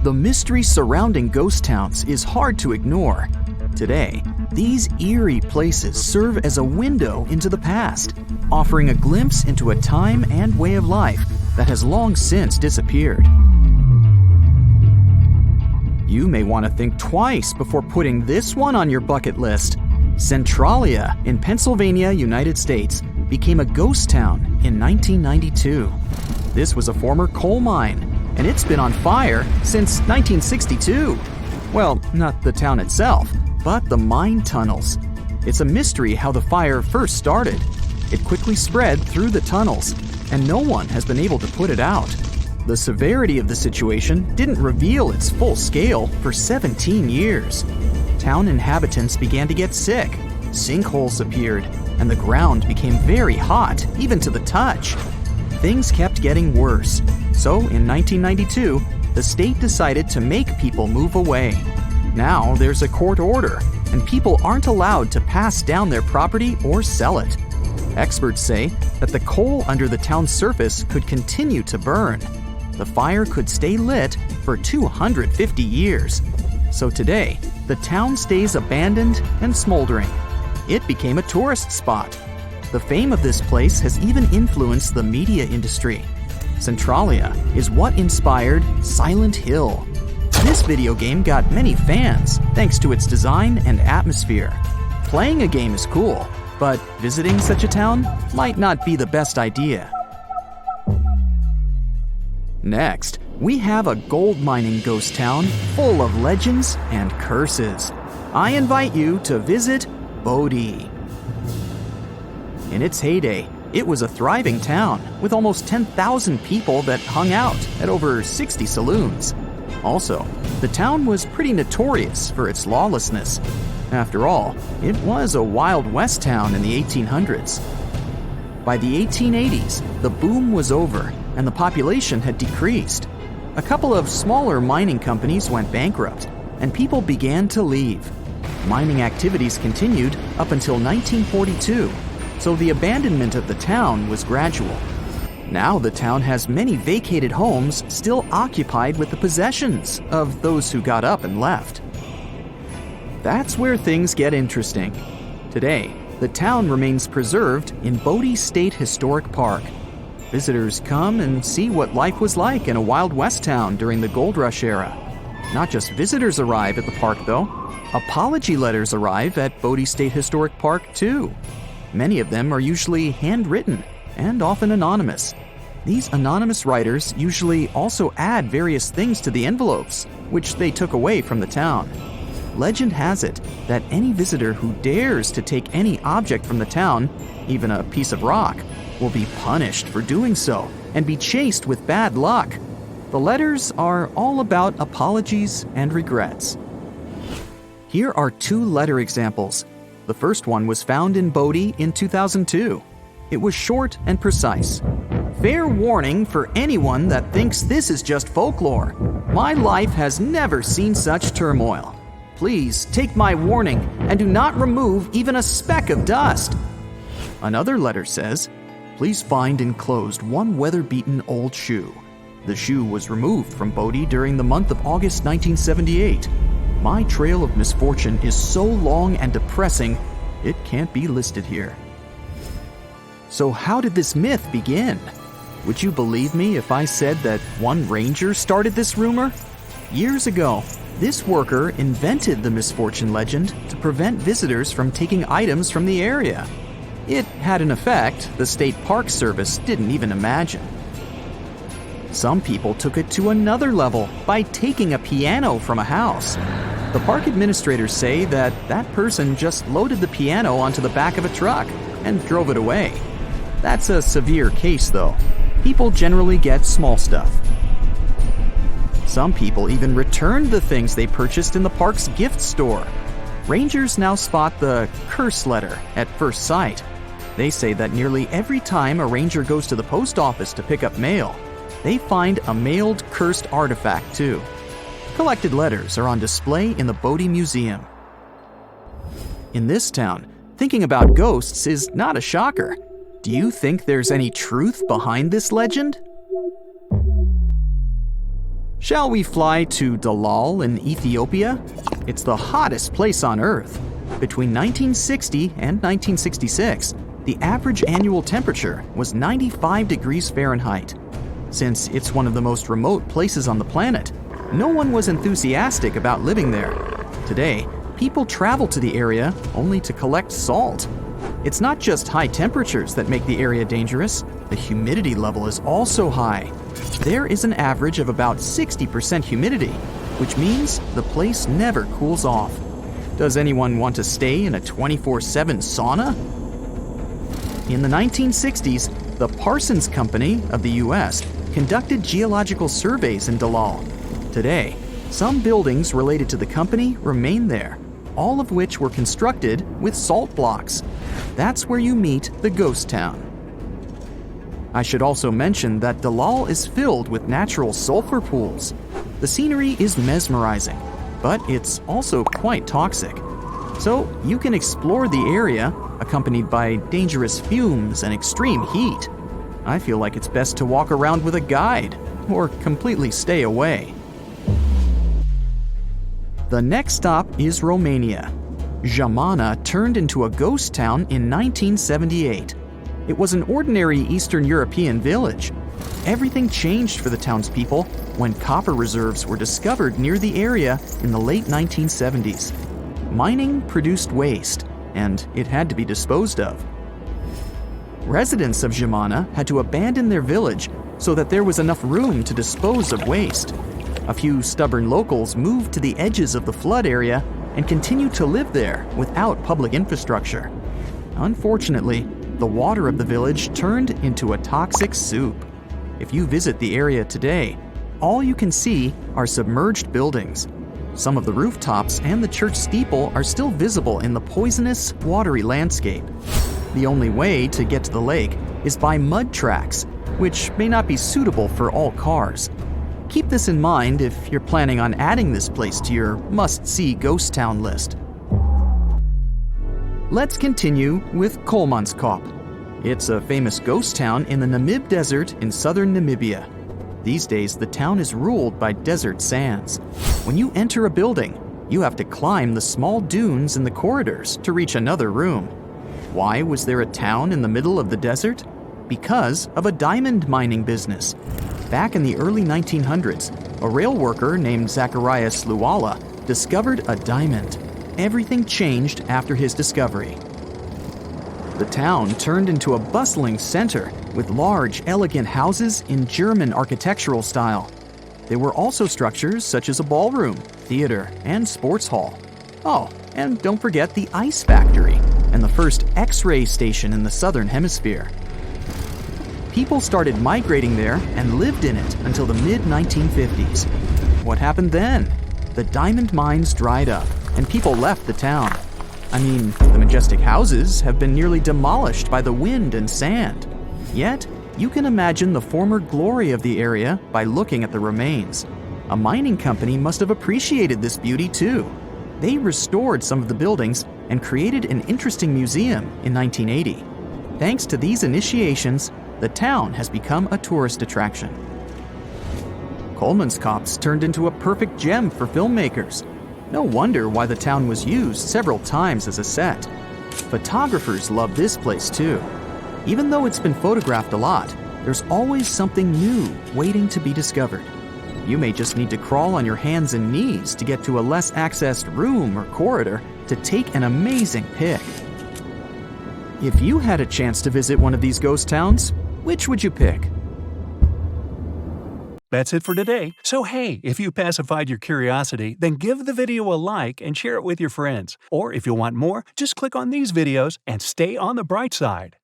The mystery surrounding ghost towns is hard to ignore. Today, these eerie places serve as a window into the past, offering a glimpse into a time and way of life that has long since disappeared. You may want to think twice before putting this one on your bucket list. Centralia in Pennsylvania, United States, became a ghost town in 1992. This was a former coal mine, and it's been on fire since 1962. Well, not the town itself, but the mine tunnels. It's a mystery how the fire first started. It quickly spread through the tunnels, and no one has been able to put it out. The severity of the situation didn't reveal its full scale for 17 years. Town inhabitants began to get sick, sinkholes appeared, and the ground became very hot, even to the touch. Things kept getting worse, so in 1992, the state decided to make people move away. Now there's a court order, and people aren't allowed to pass down their property or sell it. Experts say that the coal under the town's surface could continue to burn. The fire could stay lit for 250 years. So today, the town stays abandoned and smoldering. It became a tourist spot. The fame of this place has even influenced the media industry. Centralia is what inspired Silent Hill. This video game got many fans thanks to its design and atmosphere. Playing a game is cool, but visiting such a town might not be the best idea. Next, we have a gold mining ghost town full of legends and curses. I invite you to visit Bodie. In its heyday, it was a thriving town with almost 10,000 people that hung out at over 60 saloons. Also, the town was pretty notorious for its lawlessness. After all, it was a Wild West town in the 1800s. By the 1880s, the boom was over and the population had decreased. A couple of smaller mining companies went bankrupt, and people began to leave. Mining activities continued up until 1942, so the abandonment of the town was gradual. Now the town has many vacated homes still occupied with the possessions of those who got up and left. That's where things get interesting. Today, the town remains preserved in Bodie State Historic Park. Visitors come and see what life was like in a Wild West town during the Gold Rush era. Not just visitors arrive at the park, though. Apology letters arrive at Bodie State Historic Park, too. Many of them are usually handwritten and often anonymous. These anonymous writers usually also add various things to the envelopes, which they took away from the town. Legend has it that any visitor who dares to take any object from the town, even a piece of rock, will be punished for doing so and be chased with bad luck. The letters are all about apologies and regrets. Here are two letter examples. The first one was found in Bodie in 2002. It was short and precise. Fair warning for anyone that thinks this is just folklore. My life has never seen such turmoil. Please take my warning and do not remove even a speck of dust. Another letter says, please find enclosed one weather-beaten old shoe. The shoe was removed from Bodie during the month of August 1978. My trail of misfortune is so long and depressing, it can't be listed here. So how did this myth begin? Would you believe me if I said that one ranger started this rumor? Years ago, this worker invented the misfortune legend to prevent visitors from taking items from the area. It had an effect the State Park Service didn't even imagine. Some people took it to another level by taking a piano from a house. The park administrators say that that person just loaded the piano onto the back of a truck and drove it away. That's a severe case, though. People generally get small stuff. Some people even returned the things they purchased in the park's gift store. Rangers now spot the curse letter at first sight. They say that nearly every time a ranger goes to the post office to pick up mail, they find a mailed cursed artifact too. Collected letters are on display in the Bodie Museum. In this town, thinking about ghosts is not a shocker. Do you think there's any truth behind this legend? Shall we fly to Dalal in Ethiopia? It's the hottest place on Earth. Between 1960 and 1966, the average annual temperature was 95 degrees Fahrenheit. Since it's one of the most remote places on the planet, no one was enthusiastic about living there. Today, people travel to the area only to collect salt. It's not just high temperatures that make the area dangerous, the humidity level is also high. There is an average of about 60% humidity, which means the place never cools off. Does anyone want to stay in a 24/7 sauna? In the 1960s, the Parsons Company of the US conducted geological surveys in Dalal. Today, some buildings related to the company remain there, all of which were constructed with salt blocks. That's where you meet the ghost town. I should also mention that Dalal is filled with natural sulfur pools. The scenery is mesmerizing, but it's also quite toxic. So you can explore the area, accompanied by dangerous fumes and extreme heat. I feel like it's best to walk around with a guide, or completely stay away. The next stop is Romania. Jamana turned into a ghost town in 1978. It was an ordinary Eastern European village. Everything changed for the townspeople when copper reserves were discovered near the area in the late 1970s. Mining produced waste, and it had to be disposed of. Residents of Jamana had to abandon their village so that there was enough room to dispose of waste. A few stubborn locals moved to the edges of the flood area and continued to live there without public infrastructure. Unfortunately, the water of the village turned into a toxic soup. If you visit the area today, all you can see are submerged buildings. Some of the rooftops and the church steeple are still visible in the poisonous, watery landscape. The only way to get to the lake is by mud tracks, which may not be suitable for all cars. Keep this in mind if you're planning on adding this place to your must-see ghost town list. Let's continue with Kolmanskop. It's a famous ghost town in the Namib Desert in southern Namibia. These days, the town is ruled by desert sands. When you enter a building, you have to climb the small dunes in the corridors to reach another room. Why was there a town in the middle of the desert? Because of a diamond mining business. Back in the early 1900s, a rail worker named Zacharias Luala discovered a diamond. Everything changed after his discovery. The town turned into a bustling center with large, elegant houses in German architectural style. There were also structures such as a ballroom, theater, and sports hall. Oh, and don't forget the ice factory and the first X-ray station in the southern hemisphere. People started migrating there and lived in it until the mid-1950s. What happened then? The diamond mines dried up, and people left the town. I mean, the majestic houses have been nearly demolished by the wind and sand. Yet, you can imagine the former glory of the area by looking at the remains. A mining company must have appreciated this beauty too. They restored some of the buildings and created an interesting museum in 1980. Thanks to these initiations, the town has become a tourist attraction. Kolmanskops turned into a perfect gem for filmmakers. No wonder why the town was used several times as a set. Photographers love this place too. Even though it's been photographed a lot, there's always something new waiting to be discovered. You may just need to crawl on your hands and knees to get to a less accessed room or corridor to take an amazing pic. If you had a chance to visit one of these ghost towns, which would you pick? That's it for today. So hey, if you pacified your curiosity, then give the video a like and share it with your friends. Or if you want more, just click on these videos and stay on the bright side.